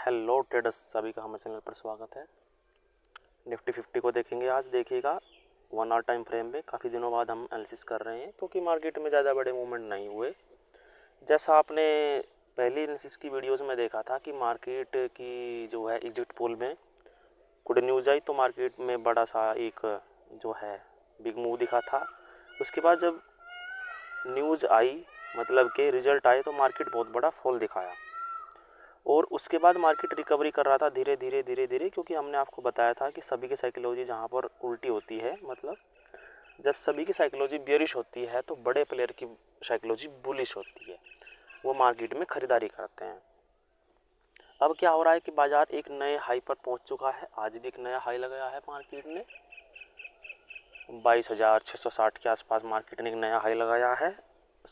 Hello traders, सभी का हमारे चैनल पर स्वागत है। निफ्टी 50 को देखेंगे। आज देखिएगा 1 आवर टाइम फ्रेम में काफ़ी दिनों बाद हम एनालिसिस कर रहे हैं क्योंकि मार्केट में ज़्यादा बड़े मूवमेंट नहीं हुए। जैसा आपने पहली एनालिसिस की वीडियोस में देखा था कि मार्केट की जो है एग्जिट पोल में गुड न्यूज़ आई तो मार्केट में बड़ा सा एक जो है बिग मूव दिखा था। उसके बाद जब न्यूज़ आई मतलब के रिजल्ट आए तो मार्केट बहुत बड़ा फॉल दिखाया और उसके बाद मार्केट रिकवरी कर रहा था धीरे धीरे क्योंकि हमने आपको बताया था कि सभी की साइकोलॉजी जहाँ पर उल्टी होती है, मतलब जब सभी की साइकोलॉजी बेयरिश होती है तो बड़े प्लेयर की साइकोलॉजी बुलिश होती है, वो मार्केट में खरीदारी करते हैं। अब क्या हो रहा है कि बाजार एक नए हाई पर पहुंच चुका है। आज भी एक नया हाई लगाया है मार्केट ने 22,660 के आसपास मार्केट ने एक नया हाई लगाया है,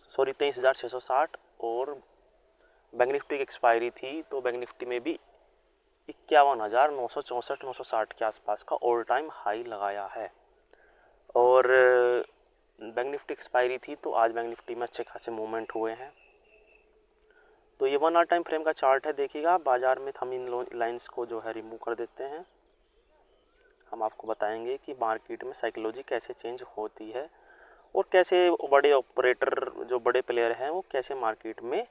सॉरी 23,660। और बैंक निफ्टी की एक्सपायरी थी तो बैंक निफ्टी में भी 51,964-960 के आसपास का ऑल टाइम हाई लगाया है। और बैंक निफ्टी एक्सपायरी थी तो आज बैंक निफ्टी में अच्छे खासे मूवमेंट हुए हैं। तो ये 1 आवर टाइम फ्रेम का चार्ट है। देखिएगा बाजार में हम इन लाइंस को जो है रिमूव कर देते हैं। हम आपको बताएंगे कि मार्केट में साइकोलॉजी कैसे चेंज होती है और कैसे बड़े ऑपरेटर जो बड़े प्लेयर हैं वो कैसे मार्केट में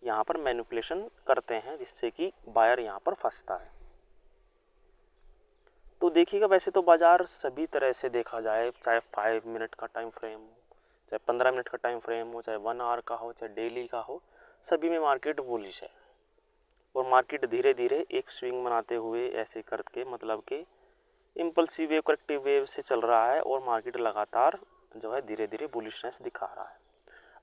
यहाँ पर मैनिपुलेशन करते हैं जिससे कि बायर यहाँ पर फंसता है। तो देखिएगा वैसे तो बाजार सभी तरह से देखा जाए, चाहे 5 मिनट का टाइम फ्रेम हो, चाहे 15 मिनट का टाइम फ्रेम हो, चाहे 1 आवर का हो, चाहे डेली का हो, सभी में मार्केट बुलिश है। और मार्केट धीरे धीरे एक स्विंग बनाते हुए ऐसे करके मतलब कि इम्पल्सिव वेव करेक्टिव वेव से चल रहा है और मार्केट लगातार जो है धीरे धीरे बुलिशनेस दिखा रहा है।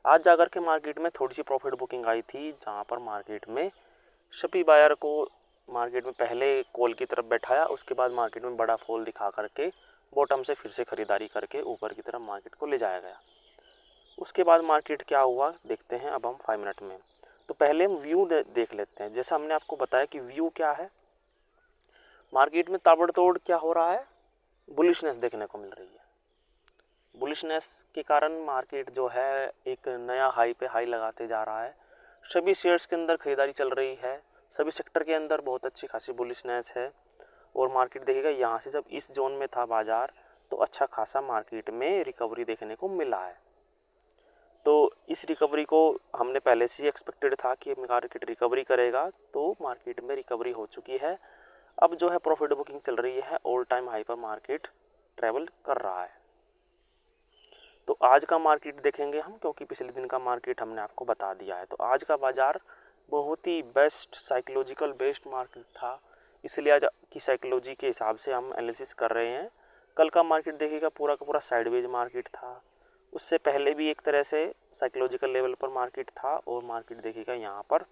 आज जाकर के मार्केट में थोड़ी सी प्रॉफिट बुकिंग आई थी जहाँ पर मार्केट में सभी बायर को मार्केट में पहले कॉल की तरफ बैठाया, उसके बाद मार्केट में बड़ा फॉल दिखा करके बॉटम से फिर से खरीदारी करके ऊपर की तरफ मार्केट को ले जाया गया। उसके बाद मार्केट क्या हुआ देखते हैं अब हम 5 मिनट में। तो पहले हम व्यू देख लेते हैं। जैसा हमने आपको बताया कि व्यू क्या है, मार्केट में ताबड़तोड़ क्या हो रहा है, बुलिशनेस देखने को मिल रही है। बुलिशनेस के कारण मार्केट जो है एक नया हाई पे हाई लगाते जा रहा है। सभी शेयर्स के अंदर खरीदारी चल रही है, सभी सेक्टर के अंदर बहुत अच्छी खासी बुलिशनेस है। और मार्केट देखिएगा यहाँ से जब इस जोन में था बाजार तो अच्छा खासा मार्केट में रिकवरी देखने को मिला है। तो इस रिकवरी को हमने पहले से ही एक्सपेक्टेड था कि मार्केट रिकवरी करेगा, तो मार्केट में रिकवरी हो चुकी है। अब जो है प्रॉफिट बुकिंग चल रही है, ऑल टाइम हाई पर मार्केट ट्रेवल कर रहा है। तो आज का मार्केट देखेंगे हम क्योंकि पिछले दिन का मार्केट हमने आपको बता दिया है। तो आज का बाजार बहुत ही बेस्ट साइकोलॉजिकल बेस्ड मार्केट था, इसलिए आज की साइकोलॉजी के हिसाब से हम एनालिसिस कर रहे हैं। कल का मार्केट देखिएगा पूरा का पूरा साइडवेज मार्केट था, उससे पहले भी एक तरह से साइकोलॉजिकल लेवल पर मार्केट था और मार्केट देखिएगा यहाँ पर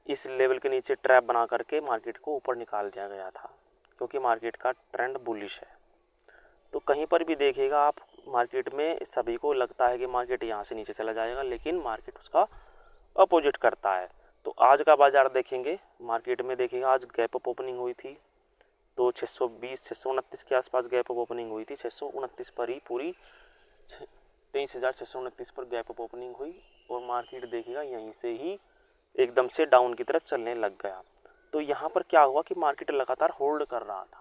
इस लेवल के नीचे ट्रैप बना करके मार्केट को ऊपर निकाल दिया गया था क्योंकि मार्केट का ट्रेंड बुलिश है। तो कहीं पर भी देखिएगा आप मार्केट में सभी को लगता है कि मार्केट यहाँ से नीचे चला जाएगा, लेकिन मार्केट उसका अपोजिट करता है। तो आज का बाजार देखेंगे, मार्केट में देखिएगा आज गैप अप ओपनिंग हुई थी तो 620-629 के आसपास गैप अप ओपनिंग हुई थी। 629 पर ही पूरी 23,629 पर गैप अप ओपनिंग हुई और मार्केट देखिएगा यहीं से ही एकदम से डाउन की तरफ चलने लग गया। तो यहाँ पर क्या हुआ कि मार्केट लगातार होल्ड कर रहा था।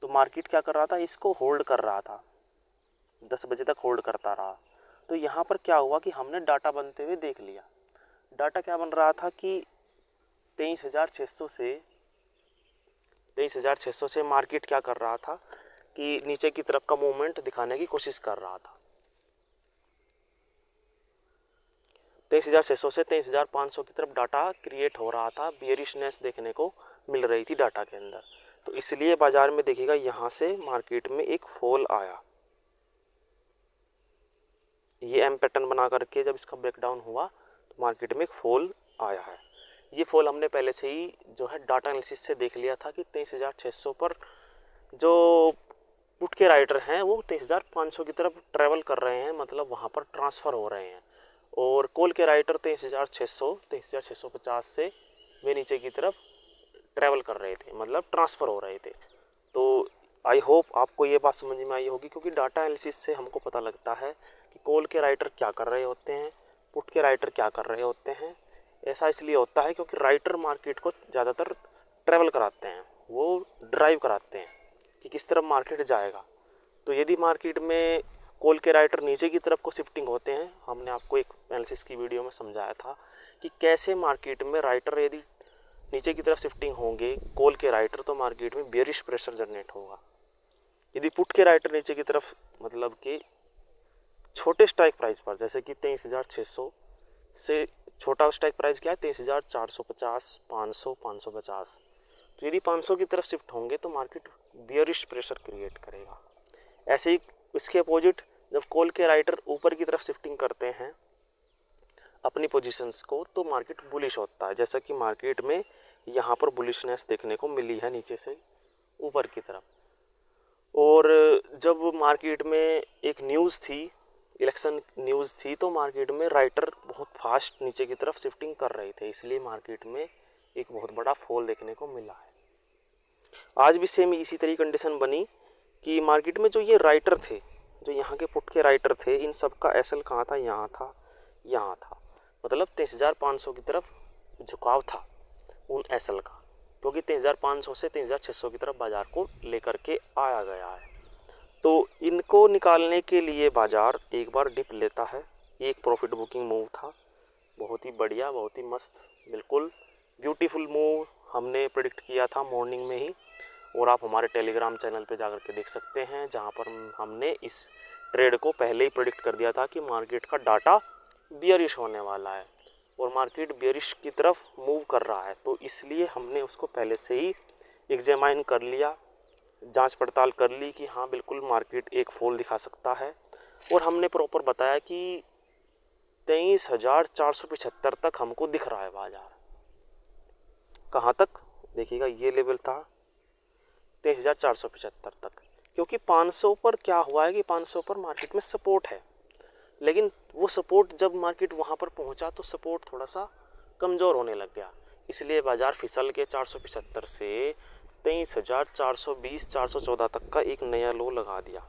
तो मार्केट क्या कर रहा था, इसको होल्ड कर रहा था, 10 बजे तक होल्ड करता रहा। तो यहाँ पर क्या हुआ कि हमने डाटा बनते हुए देख लिया। डाटा क्या बन रहा था कि 23,600 से मार्केट क्या कर रहा था कि नीचे की तरफ का मूवमेंट दिखाने की कोशिश कर रहा था। 23,600 से 23,500 की तरफ डाटा क्रिएट हो रहा था, बियरिशनेस देखने को मिल रही थी डाटा के अंदर। तो इसलिए बाजार में देखिएगा यहाँ से मार्केट में एक फॉल आया। ये एम पैटर्न बना करके जब इसका ब्रेकडाउन हुआ तो मार्केट में एक फॉल आया है। ये फॉल हमने पहले से ही जो है डाटा एनालिसिस से देख लिया था कि 23,600 पर जो पुट के राइटर हैं वो 23,500 की तरफ ट्रैवल कर रहे हैं, मतलब वहाँ पर ट्रांसफ़र हो रहे हैं। और कॉल के राइटर 23,650 से वे नीचे की तरफ ट्रैवल कर रहे थे, मतलब ट्रांसफ़र हो रहे थे। तो आई होप आपको ये बात समझ में आई होगी क्योंकि डाटा एनालिसिस से हमको पता लगता है कि कॉल के राइटर क्या कर रहे होते हैं, पुट के राइटर क्या कर रहे होते हैं। ऐसा इसलिए होता है क्योंकि राइटर मार्केट को ज़्यादातर ट्रैवल कराते हैं, वो ड्राइव कराते हैं कि किस तरफ मार्केट जाएगा। तो यदि मार्केट में कॉल के राइटर नीचे की तरफ को शिफ्टिंग होते हैं, हमने आपको एक एनालिसिस की वीडियो में समझाया था कि कैसे मार्केट में राइटर यदि नीचे की तरफ शिफ्टिंग होंगे कॉल के राइटर, तो मार्केट में बेयरिश प्रेशर जनरेट होगा। यदि पुट के राइटर नीचे की तरफ मतलब कि छोटे स्ट्राइक प्राइस पर, जैसे कि 23,600 से छोटा स्ट्राइक प्राइस क्या है 23,450, 500, 550, तो यदि 500 की तरफ शिफ्ट होंगे तो मार्केट बियरिश प्रेशर क्रिएट करेगा। ऐसे ही इसके अपोजिट जब कॉल के राइटर ऊपर की तरफ शिफ्टिंग करते हैं अपनी पोजीशंस को, तो मार्केट बुलिश होता है, जैसा कि मार्केट में यहाँ पर बुलिशनेस देखने को मिली है नीचे से ऊपर की तरफ। और जब मार्केट में एक न्यूज़ थी, इलेक्शन न्यूज़ थी, तो मार्केट में राइटर बहुत फास्ट नीचे की तरफ शिफ्टिंग कर रहे थे, इसलिए मार्केट में एक बहुत बड़ा फॉल देखने को मिला है। आज भी सेम इसी तरह कंडीशन बनी कि मार्केट में जो ये राइटर थे, जो यहाँ के पुट के राइटर थे, इन सब का एसएल कहाँ था, यहाँ था, यहाँ था, मतलब 23,500 की तरफ झुकाव था उन एसएल का, क्योंकि 23,500 से 23,600 की तरफ बाज़ार को लेकर के आया गया है। तो इनको निकालने के लिए बाज़ार एक बार डिप लेता है। ये एक प्रॉफिट बुकिंग मूव था, बहुत ही बढ़िया, बहुत ही मस्त, बिल्कुल ब्यूटीफुल मूव हमने प्रेडिक्ट किया था मॉर्निंग में ही, और आप हमारे टेलीग्राम चैनल पे जाकर के देख सकते हैं, जहाँ पर हमने इस ट्रेड को पहले ही प्रेडिक्ट कर दिया था कि मार्केट का डाटा बियरिश होने वाला है और मार्केट बियरिश की तरफ मूव कर रहा है। तो इसलिए हमने उसको पहले से ही एग्जामाइन कर लिया, जांच पड़ताल कर ली कि हाँ बिल्कुल मार्केट एक फॉल दिखा सकता है, और हमने प्रॉपर बताया कि 23,475 तक हमको दिख रहा है बाजार। कहाँ तक देखिएगा, ये लेवल था 23,475 तक, क्योंकि 500 पर क्या हुआ है कि 500 पर मार्केट में सपोर्ट है, लेकिन वो सपोर्ट जब मार्केट वहाँ पर पहुँचा तो सपोर्ट थोड़ा सा कमज़ोर होने लग गया, इसलिए बाज़ार फिसल के 475 से 23,420, 414 तक का एक नया लो लगा दिया।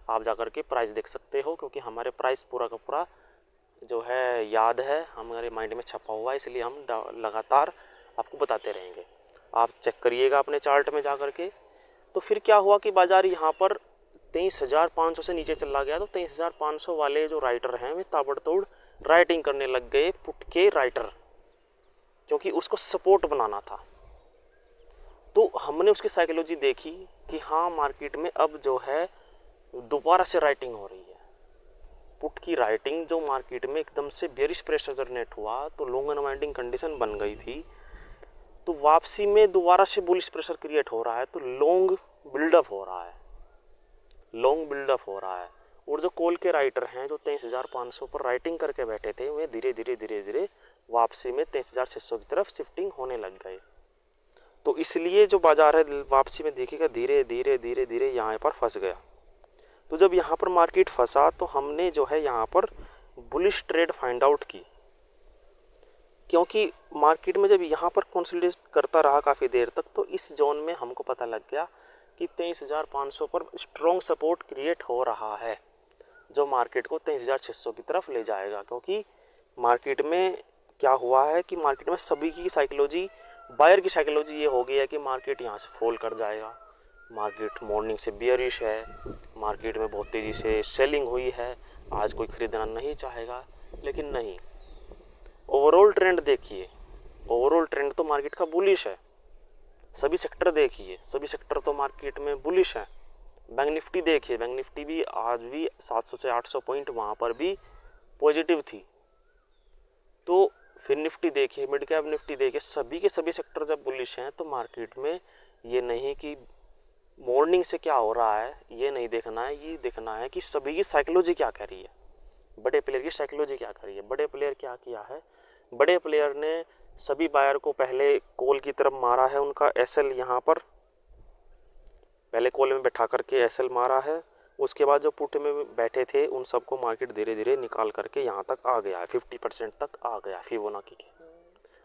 आप जाकर के प्राइस देख सकते हो, क्योंकि हमारे प्राइस पूरा का पूरा जो है याद है, हमारे माइंड में छपा हुआ है, इसलिए हम लगातार आपको बताते रहेंगे। आप चेक करिएगा अपने चार्ट में जाकर के। तो फिर क्या हुआ कि बाज़ार यहाँ पर 23,500 से नीचे चला गया, तो 23,500 वाले जो राइटर हैं वे ताबड़तोड़ राइटिंग करने लग गए पुट के राइटर, क्योंकि उसको सपोर्ट बनाना था। तो हमने उसकी साइकोलॉजी देखी कि हाँ मार्केट में अब जो है दोबारा से राइटिंग हो रही है, पुट की राइटिंग जो मार्केट में एकदम से बेरिश प्रेशर जनरेट हुआ, तो लॉन्ग अनवाइंडिंग कंडीशन बन गई थी, तो वापसी में दोबारा से बुलिश प्रेशर क्रिएट हो रहा है, तो लॉन्ग बिल्डअप हो रहा है, लॉन्ग बिल्डअप हो रहा है। और जो कॉल के राइटर हैं जो 23,500 पर राइटिंग करके बैठे थे, वे धीरे धीरे वापसी में 23,600 की तरफ शिफ्टिंग होने लग गए। तो इसलिए जो बाजार है वापसी में देखिएगा धीरे धीरे यहाँ पर फंस गया। तो जब यहाँ पर मार्केट फंसा तो हमने जो है यहाँ पर बुलिश ट्रेड फाइंड आउट की, क्योंकि मार्केट में जब यहाँ पर कंसोलिडेट करता रहा काफ़ी देर तक, तो इस जोन में हमको पता लग गया कि 23,500 पर स्ट्रॉन्ग सपोर्ट क्रिएट हो रहा है, जो मार्केट को 23,600 की तरफ ले जाएगा। क्योंकि मार्केट में क्या हुआ है कि मार्केट में सभी की साइकोलॉजी, बायर की साइकोलॉजी ये हो गई है कि मार्केट यहाँ से फॉल कर जाएगा, मार्केट मॉर्निंग से बियरिश है, मार्केट में बहुत तेज़ी से सेलिंग हुई है, आज कोई ख़रीदना नहीं चाहेगा। लेकिन नहीं, ओवरऑल ट्रेंड देखिए, ओवरऑल ट्रेंड तो मार्केट का बुलिश है। सभी सेक्टर देखिए, सभी सेक्टर तो मार्केट में बुलिश है। बैंक निफ्टी देखिए, बैंक निफ्टी भी आज भी 700 से 800 पॉइंट वहाँ पर भी पॉजिटिव थी। तो फिर निफ्टी देखिए, मिड कैप निफ्टी देखिए, सभी के सभी सेक्टर जब बुलिश हैं, तो मार्केट में ये नहीं कि मॉर्निंग से क्या हो रहा है ये नहीं देखना है, ये देखना है कि सभी की साइकोलॉजी क्या कह रही है, बड़े प्लेयर की साइकोलॉजी क्या कर रही है। बड़े प्लेयर क्या किया है, बड़े प्लेयर ने सभी बायर को पहले कॉल की तरफ मारा है, उनका एसएल यहाँ पर पहले कॉल में बैठा करके एसएल मारा है, उसके बाद जो पुट में बैठे थे उन सबको मार्केट धीरे धीरे निकाल करके यहाँ तक आ गया है, 50% तक आ गया फिबोनाची के,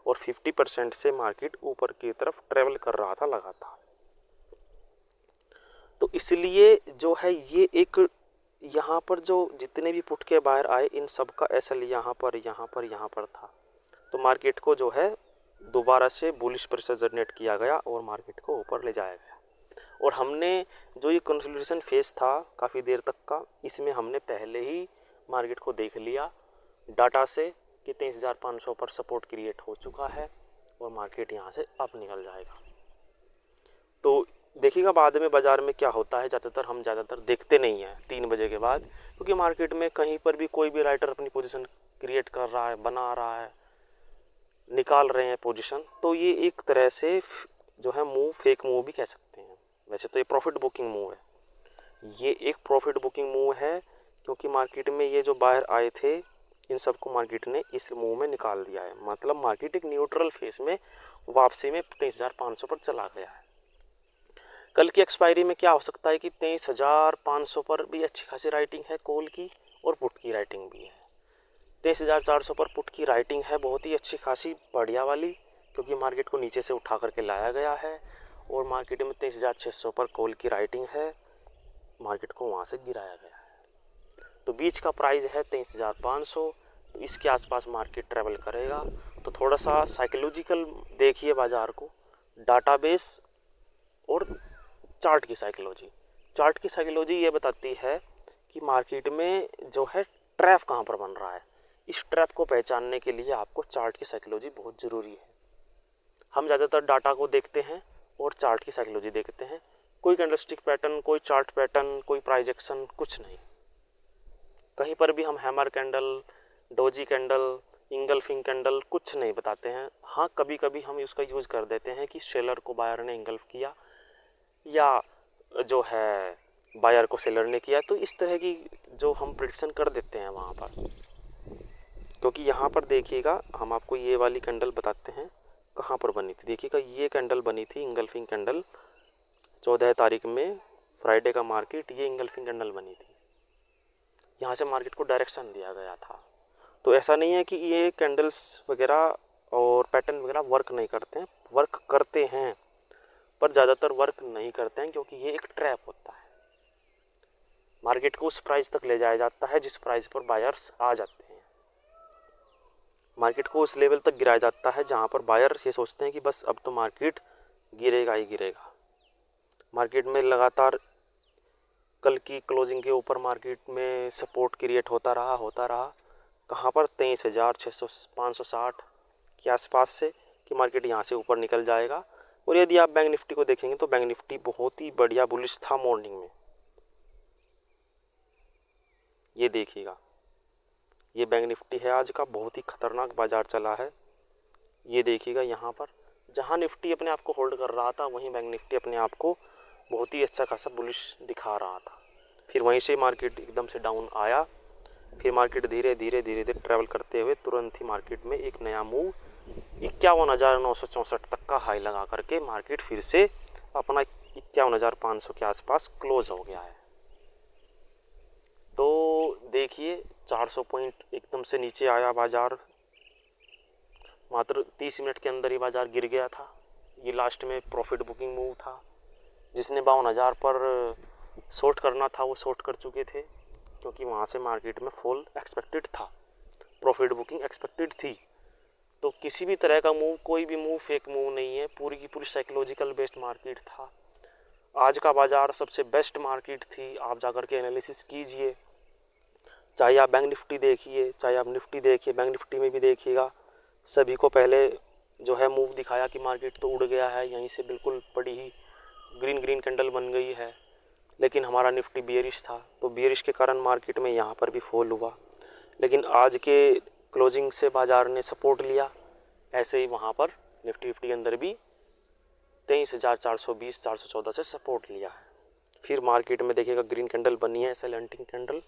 और 50% से मार्केट ऊपर की तरफ ट्रेवल कर रहा था लगातार। तो इसलिए जो है ये एक यहाँ पर जो जितने भी पुट के बाहर आए इन सब का एसएल यहाँ पर था। तो मार्केट को जो है दोबारा से बुलिश प्रेशर जनरेट किया गया और मार्केट को ऊपर ले जाया गया। और हमने जो ये कंसोलिडेशन फेज था काफ़ी देर तक का, इसमें हमने पहले ही मार्केट को देख लिया डाटा से कि 23,500 पर सपोर्ट क्रिएट हो चुका है और मार्केट यहाँ से अप निकल जाएगा। तो देखिएगा बाद में बाज़ार में क्या होता है। हम ज़्यादातर देखते नहीं हैं 3 बजे के बाद, क्योंकि मार्केट में कहीं पर भी कोई भी राइटर अपनी पोजीशन क्रिएट कर रहा है, बना रहा है, निकाल रहे हैं पोजीशन, तो ये एक तरह से जो है मूव, फेक मूव भी कह सकते हैं। वैसे तो ये प्रॉफिट बुकिंग मूव है, ये एक प्रॉफिट बुकिंग मूव है, क्योंकि मार्केट में ये जो बाहर आए थे इन सबको मार्केट ने इस मूव में निकाल दिया है। मतलब मार्केट एक न्यूट्रल फेस में वापसी में 23,500 पर चला गया है। कल की एक्सपायरी में क्या हो सकता है कि 23,500 पर भी अच्छी खासी राइटिंग है कॉल की और पुट की राइटिंग भी है। 23,400 पर पुट की राइटिंग है बहुत ही अच्छी खासी बढ़िया वाली, क्योंकि मार्केट को नीचे से उठा करके लाया गया है। और मार्केट में 23,600 पर कॉल की राइटिंग है, मार्केट को वहाँ से गिराया गया है। तो बीच का प्राइस है 23,500, तो इसके आसपास मार्केट ट्रेवल करेगा। तो थोड़ा सा साइकोलॉजिकल देखिए बाज़ार को, डाटाबेस और चार्ट की साइकोलॉजी ये बताती है कि मार्केट में जो है ट्रैप कहाँ पर बन रहा है। इस ट्रैप को पहचानने के लिए आपको चार्ट की साइकोलॉजी बहुत ज़रूरी है। हम ज़्यादातर डाटा को देखते हैं और चार्ट की साइकोलॉजी देखते हैं, कोई कैंडलस्टिक पैटर्न, कोई चार्ट पैटर्न, कोई प्राइस एक्शन, कुछ नहीं। कहीं पर भी हम hammer candle, doji candle, engulfing candle कुछ नहीं बताते हैं। हाँ, कभी कभी हम उसका यूज़ कर देते हैं कि सेलर को बायर ने इंगल्फ किया या जो है बायर को सेलर ने किया, तो इस तरह की जो हम प्रेडिक्शन कर देते हैं वहाँ पर। क्योंकि यहाँ पर देखिएगा हम आपको ये वाली कैंडल बताते हैं कहाँ पर बनी थी। देखिएगा ये कैंडल बनी थी इंगल्फिंग कैंडल 14 तारीख में, फ्राइडे का मार्केट, ये इंगल्फिंग कैंडल बनी थी। यहाँ से मार्केट को डायरेक्शन दिया गया था। तो ऐसा नहीं है कि ये कैंडल्स वगैरह और पैटर्न वगैरह वर्क नहीं करते हैं, वर्क करते हैं, पर ज़्यादातर वर्क नहीं करते हैं, क्योंकि ये एक ट्रैप होता है। मार्केट को उस प्राइस तक ले जाया जाता है जिस प्राइस पर बायर्स आ जाते हैं। मार्केट को उस लेवल तक गिराया जाता है जहाँ पर बायर्स ये सोचते हैं कि बस अब तो मार्केट गिरेगा ही गिरेगा। मार्केट में लगातार कल की क्लोजिंग के ऊपर मार्केट में सपोर्ट क्रिएट होता रहा कहाँ पर 23,560 के आसपास से, कि मार्केट यहाँ से ऊपर निकल जाएगा। और यदि आप बैंक निफ्टी को देखेंगे तो बैंक निफ्टी बहुत ही बढ़िया बुलिश था मॉर्निंग में। ये देखिएगा, ये बैंक निफ्टी है आज का, बहुत ही खतरनाक बाजार चला है। ये देखिएगा यहाँ पर जहाँ निफ्टी अपने आप को होल्ड कर रहा था, वहीं बैंक निफ्टी अपने आप को बहुत ही अच्छा खासा बुलिश दिखा रहा था। फिर वहीं से मार्केट एकदम से डाउन आया, फिर मार्केट धीरे धीरे ट्रैवल करते हुए तुरंत ही मार्केट में एक नया मूव 51,964 तक का हाई लगा करके मार्केट फिर से अपना 51,500 के आसपास क्लोज हो गया है। तो देखिए 400 पॉइंट एकदम से नीचे आया बाज़ार, मात्र 30 मिनट के अंदर ही बाज़ार गिर गया था। ये लास्ट में प्रॉफिट बुकिंग मूव था। जिसने 52,000 पर शॉर्ट करना था वो शॉर्ट कर चुके थे, क्योंकि वहाँ से मार्केट में फॉल एक्सपेक्टेड था, प्रॉफिट बुकिंग एक्सपेक्टेड थी। तो किसी भी तरह का मूव, कोई भी मूव फेक मूव नहीं है, पूरी की पूरी साइकोलॉजिकल बेस्ड मार्केट था। आज का बाज़ार सबसे बेस्ट मार्केट थी। आप जाकर के एनालिसिस कीजिए, चाहे आप बैंक निफ्टी देखिए, चाहे आप निफ्टी देखिए, बैंक निफ्टी में भी देखिएगा सभी को पहले जो है मूव दिखाया कि मार्केट तो उड़ गया है, यहीं से बिल्कुल बड़ी ही ग्रीन कैंडल बन गई है, लेकिन हमारा निफ्टी बियरिश था। तो बियरिश के कारण मार्केट में यहाँ पर भी फॉल हुआ, लेकिन आज के क्लोजिंग से बाज़ार ने सपोर्ट लिया। ऐसे ही वहाँ पर निफ्टी के अंदर भी 23,420 414 से सपोर्ट लिया है। फिर मार्केट में देखिएगा ग्रीन कैंडल बनी है, ऐसे हंटिंग कैंडल,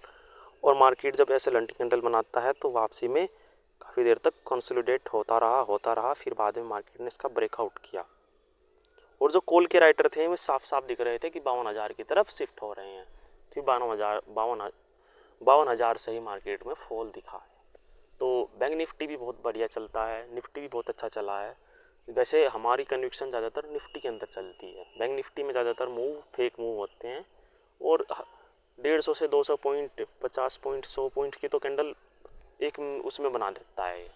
और मार्केट जब ऐसे हंटिंग कैंडल बनाता है तो वापसी में काफ़ी देर तक कंसोलिडेट होता रहा। फिर बाद में मार्केट ने इसका ब्रेकआउट किया, और जो कॉल के राइटर थे वो साफ साफ दिख रहे थे कि 52,000 की तरफ शिफ्ट हो रहे हैं। फिर 52,000 से ही मार्केट में फॉल दिखा है। तो बैंक निफ्टी भी बहुत बढ़िया चलता है, निफ्टी भी बहुत अच्छा चला है। वैसे हमारी कन्विक्शन ज़्यादातर निफ्टी के अंदर चलती है। बैंक निफ्टी में ज़्यादातर मूव फेक मूव होते हैं, और 150 से 200 पॉइंट, 50 पॉइंट, 100 पॉइंट की तो कैंडल एक उसमें बना देता है।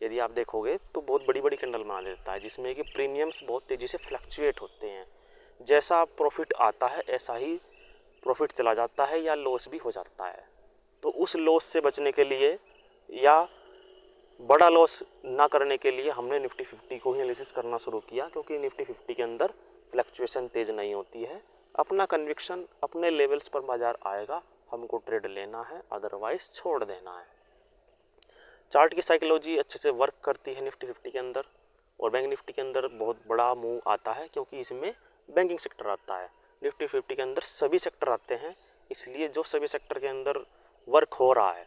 यदि आप देखोगे तो बहुत बड़ी बड़ी कैंडल बना देता है, जिसमें कि प्रीमियम्स बहुत तेज़ी से फ्लक्चुएट होते हैं। जैसा प्रॉफिट आता है ऐसा ही प्रॉफिट चला जाता है या लॉस भी हो जाता है। तो उस लॉस से बचने के लिए या बड़ा लॉस ना करने के लिए हमने निफ्टी 50 को ही एनालिसिस करना शुरू किया, क्योंकि निफ्टी 50 के अंदर फ्लक्चुएशन तेज़ नहीं होती है। अपना कन्विक्शन अपने लेवल्स पर बाजार आएगा, हमको ट्रेड लेना है, अदरवाइज छोड़ देना है। चार्ट की साइकोलॉजी अच्छे से वर्क करती है निफ्टी 50 के अंदर, और बैंक निफ्टी के अंदर बहुत बड़ा मूव आता है क्योंकि इसमें बैंकिंग सेक्टर आता है। निफ्टी 50 के अंदर सभी सेक्टर आते हैं, इसलिए जो सभी सेक्टर के अंदर वर्क हो रहा है,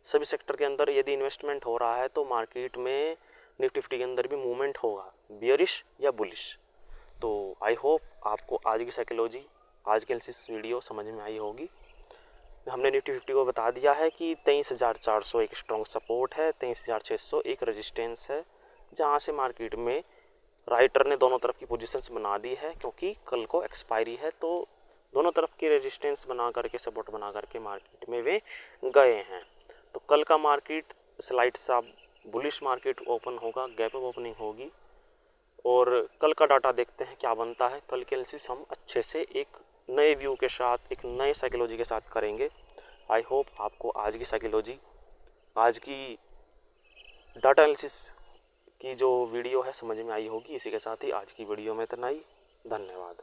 सभी सेक्टर के अंदर यदि इन्वेस्टमेंट हो रहा है तो मार्केट में निफ्टी 50 के अंदर भी मूवमेंट होगा, बियरिश या बुलिश। तो आई होप आपको आज की साइकोलॉजी, आज की एनालिसिस वीडियो समझ में आई होगी। हमने निफ्टी 50 को बता दिया है कि 23,400 एक स्ट्रॉन्ग सपोर्ट है, 23,600 एक रेजिस्टेंस है, जहां से मार्केट में राइटर ने दोनों तरफ की पोजीशंस बना दी है, क्योंकि कल को एक्सपायरी है। तो दोनों तरफ की रेजिस्टेंस बना करके, सपोर्ट बना करके मार्केट में वे गए हैं। तो कल का मार्केट स्लाइड सा बुलिश मार्केट ओपन होगा, गैप अप ओपनिंग होगी, और कल का डाटा देखते हैं क्या बनता है। कल के एनालिसिस हम अच्छे से एक नए व्यू के साथ, एक नए साइकोलॉजी के साथ करेंगे। आई होप आपको आज की साइकोलॉजी, आज की डाटा एनालिसिस की जो वीडियो है समझ में आई होगी। इसी के साथ ही आज की वीडियो में इतना ही। धन्यवाद।